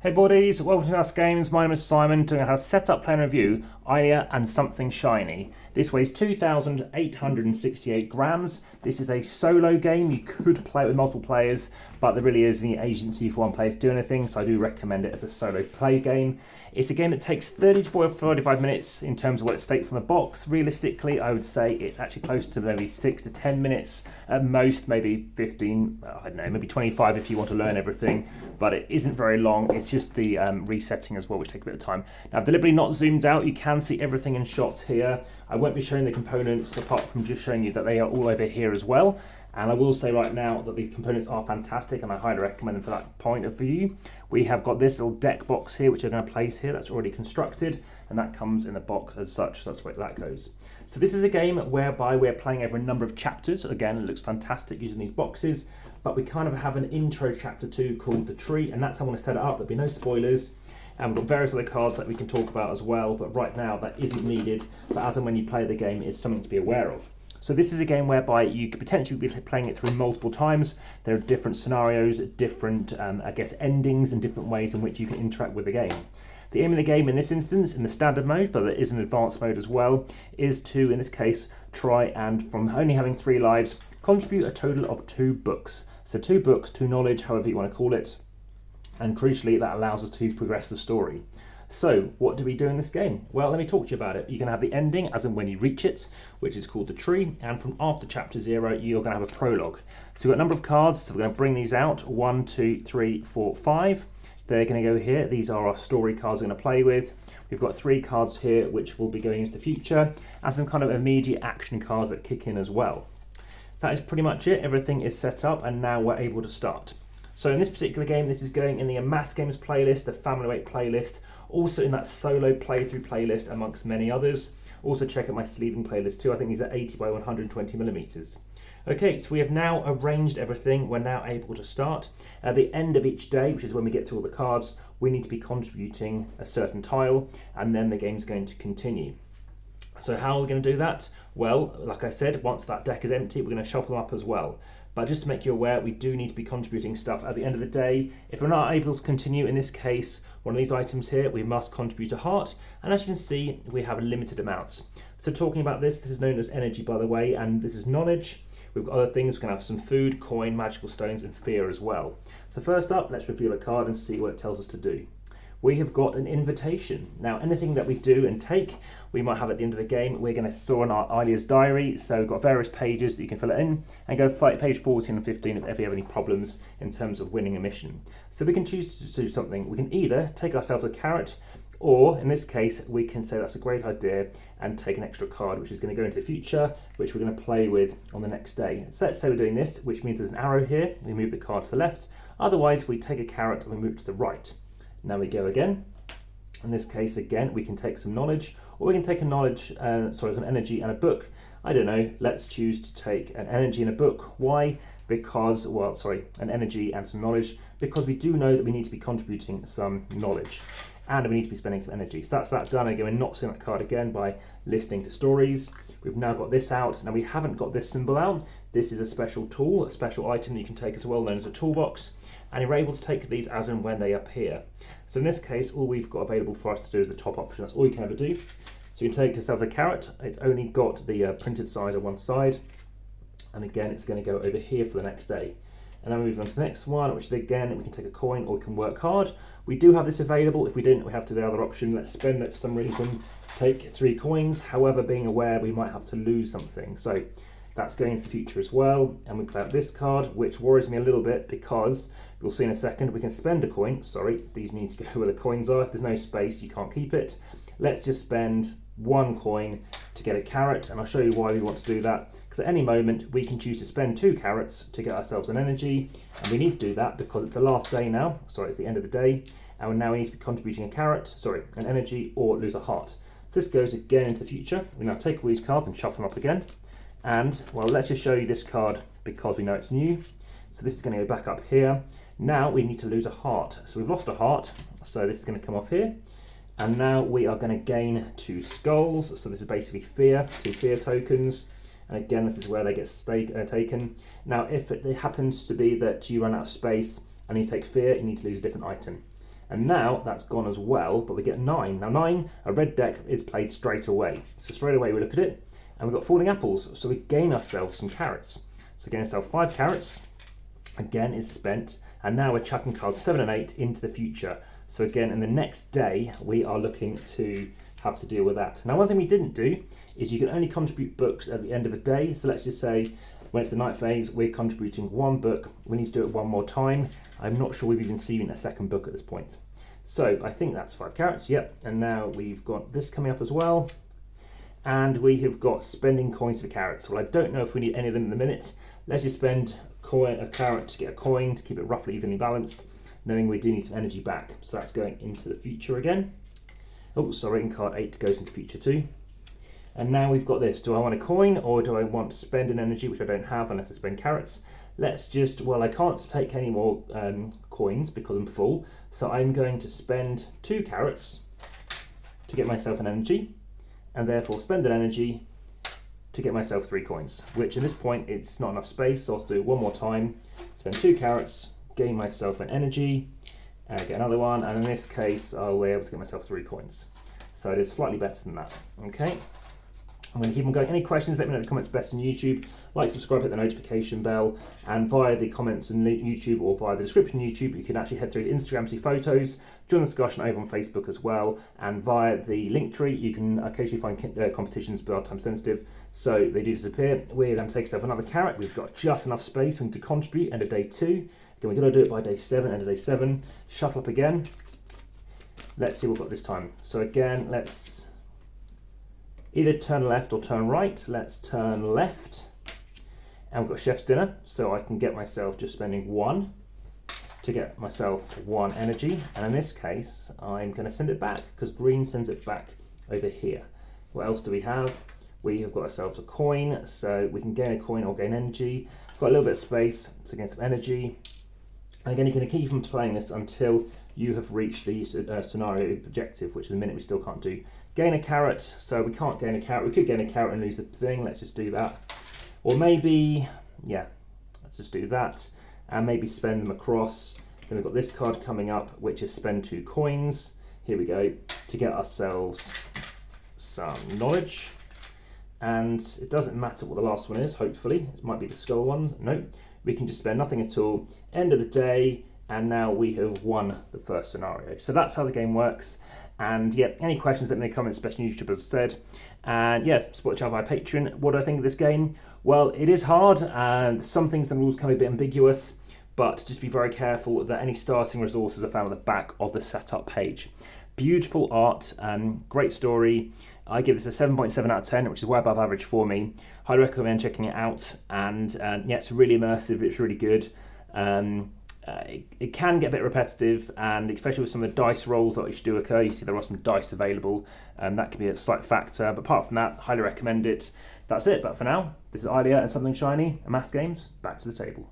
Hey buddies, welcome to AmassGames. My name is Simon, doing a how to set up, play and review Eila and Something Shiny. This weighs 2,868 grams. This is a solo game. You could play it with multiple players, but there really isn't any agency for one player to do anything, so I do recommend it as a solo play game. It's a game that takes 30 to 45 minutes in terms of what it states on the box. Realistically, I would say it's actually close to maybe 6 to 10 minutes at most, maybe 15, I don't know, maybe 25 if you want to learn everything, but it isn't very long. It's just the resetting as well, which takes a bit of time. Now, I've deliberately not zoomed out. You can see everything in shots here. I won't be showing the components apart from just showing you that they are all over here as well. And I will say right now that the components are fantastic and I highly recommend them for that point of view. We have got this little deck box here, which we're going to place here. That's already constructed and that comes in the box as such. So that's where that goes. So this is a game whereby we're playing over a number of chapters. Again, it looks fantastic using these boxes, but we kind of have an intro chapter 2 called The Tree, and that's how I want to set it up. There'll be no spoilers. And we've got various other cards that we can talk about as well, but right now that isn't needed. But as and when you play the game, it's something to be aware of. So this is a game whereby you could potentially be playing it through multiple times. There are different scenarios, different, endings and different ways in which you can interact with the game. The aim of the game in this instance, in the standard mode, but there is an advanced mode as well, is to, in this case, try and, from only having 3 lives, contribute a total of 2 books. So 2 books, 2 knowledge, however you want to call it. And crucially, that allows us to progress the story. So, what do we do in this game? Well, let me talk to you about it. You can have the ending, as in when you reach it, which is called The Tree, and from after chapter 0, you're going to have a prologue. So we've got a number of cards, so we're going to bring these out. 1, 2, 3, 4, 5. They're going to go here. These are our story cards we're going to play with. We've got 3 cards here, which will be going into the future, and some kind of immediate action cards that kick in as well. That is pretty much it. Everything is set up, and now we're able to start. So in this particular game, this is going in the AmassGames playlist, the Family Weight playlist, also in that solo playthrough playlist amongst many others. Also check out my sleeving playlist too. I think these are 80 by 120 millimeters. Okay, so we have now arranged everything. We're now able to start. At the end of each day, which is when we get to all the cards, we need to be contributing a certain tile, and then the game's going to continue. So how are we going to do that? Well, like I said, once that deck is empty, we're going to shuffle them up as well. But just to make you aware, we do need to be contributing stuff at the end of the day. If we're not able to continue, in this case, one of these items here, we must contribute a heart. And as you can see, we have limited amounts. So talking about this is known as energy, by the way, and this is knowledge. We've got other things. We can have some food, coin, magical stones, and fear as well. So first up, let's reveal a card and see what it tells us to do. We have got an invitation. Now, anything that we do and take, we might have at the end of the game. We're going to store in our Eila's diary. So we've got various pages that you can fill it in and go page 14 and 15 if you have any problems in terms of winning a mission. So we can choose to do something. We can either take ourselves a carrot, or in this case, we can say that's a great idea and take an extra card, which is going to go into the future, which we're going to play with on the next day. So let's say we're doing this, which means there's an arrow here. We move the card to the left. Otherwise, we take a carrot and we move to the right. Now we go again. In this case, again, we can take some knowledge, or we can take some energy and a book. I don't know, let's choose to take an energy and a book. Why? Because, an energy and some knowledge, because we do know that we need to be contributing some knowledge, and we need to be spending some energy. So that's that done. Again, we're not seeing that card again by listening to stories. We've now got this out. Now we haven't got this symbol out. This is a special tool, a special item that you can take as well, known as a toolbox. And you're able to take these as and when they appear. So in this case, all we've got available for us to do is the top option. That's all you can ever do. So you can take yourself a carrot. It's only got the printed size on one side. And again, it's going to go over here for the next day. And then we move on to the next one, which is again, we can take a coin or we can work hard. We do have this available. If we didn't, we have to do the other option. Let's spend it for some reason, take 3 coins. However, being aware, we might have to lose something. So that's going into the future as well. And we play out this card, which worries me a little bit because you'll see in a second, we can spend a coin. Sorry, these need to go where the coins are. If there's no space, you can't keep it. Let's just spend 1 coin to get a carrot, and I'll show you why we want to do that. Because at any moment, we can choose to spend 2 carrots to get ourselves an energy, and we need to do that because it's the last day now. Sorry, it's the end of the day, and now we need to be contributing an energy, or lose a heart. So this goes again into the future. We now take all these cards and shuffle them up again. And, well, let's just show you this card because we know it's new. So this is going to go back up here. Now we need to lose a heart. So we've lost a heart, so this is going to come off here. And now we are going to gain 2 skulls. So this is basically fear, 2 fear tokens. And again, this is where they get taken. Now, if it happens to be that you run out of space and you take fear, you need to lose a different item. And now that's gone as well, but we get 9. Now 9, a red deck is played straight away. So straight away we look at it, and we've got falling apples, so we gain ourselves some carrots. So gain ourselves 5 carrots, again is spent, and now we're chucking cards 7 and 8 into the future. So again, in the next day, we are looking to have to deal with that. Now one thing we didn't do is you can only contribute books at the end of a day. So let's just say when it's the night phase, we're contributing 1 book. We need to do it 1 more time. I'm not sure we've even seen a second book at this point. So I think that's 5 carrots, yep. And now we've got this coming up as well. And we have got spending coins for carrots. Well, I don't know if we need any of them in a minute. Let's just spend a carrot to get a coin to keep it roughly evenly balanced, knowing we do need some energy back. So that's going into the future again. Oh, sorry, and card 8 goes into future too. And now we've got this. Do I want a coin or do I want to spend an energy, which I don't have unless I spend carrots? Let's just, well, I can't take any more coins because I'm full. So I'm going to spend 2 carrots to get myself an energy, and therefore spend an energy to get myself 3 coins, which at this point it's not enough space, so I'll do it 1 more time. Spend 2 carrots, gain myself an energy, get another one, and in this case I'll be able to get myself 3 coins. So it is slightly better than that. Okay, I'm going to keep on going. Any questions, let me know in the comments best on YouTube. Like, subscribe, hit the notification bell, and via the comments on YouTube or via the description on YouTube, you can actually head through to Instagram to see photos, join the discussion over on Facebook as well, and via the link tree you can occasionally find competitions but are time sensitive, so they do disappear. We're then take up another carrot. We've got just enough space to contribute. End of day 2. Again, we're going to do it by day 7, end of day 7. Shuffle up again. Let's see what we've got this time. So again, let's either turn left or turn right. Let's turn left. And we've got chef's dinner, so I can get myself just spending 1 to get myself 1 energy. And in this case, I'm going to send it back because green sends it back over here. What else do we have? We have got ourselves a coin, so we can gain a coin or gain energy. Got a little bit of space to gain some energy. And again, you're going to keep on playing this until you have reached the scenario objective, which at the minute we still can't do. Gain a carrot, so we can't gain a carrot. We could gain a carrot and lose the thing. Let's just do that. Or maybe, yeah, let's just do that. And maybe spend them across. Then we've got this card coming up, which is spend 2 coins. Here we go, to get ourselves some knowledge. And it doesn't matter what the last one is, hopefully. It might be the skull one. No, we can just spend nothing at all. End of the day, and now we have won the first scenario. So that's how the game works. And yeah, any questions, let me know in the comments, best on YouTube as I said. And yeah, support the channel via Patreon. What do I think of this game? Well, it is hard, and some things, the rules can be a bit ambiguous, but just be very careful that any starting resources are found at the back of the setup page. Beautiful art, great story. I give this a 7.7 out of 10, which is way above average for me. Highly recommend checking it out, and yeah, it's really immersive, it's really good. It can get a bit repetitive, and especially with some of the dice rolls that do occur, you see there are some dice available, that could be a slight factor, but apart from that, highly recommend it. That's it, but for now, this is Eila and Something Shiny, AmassGames, back to the table.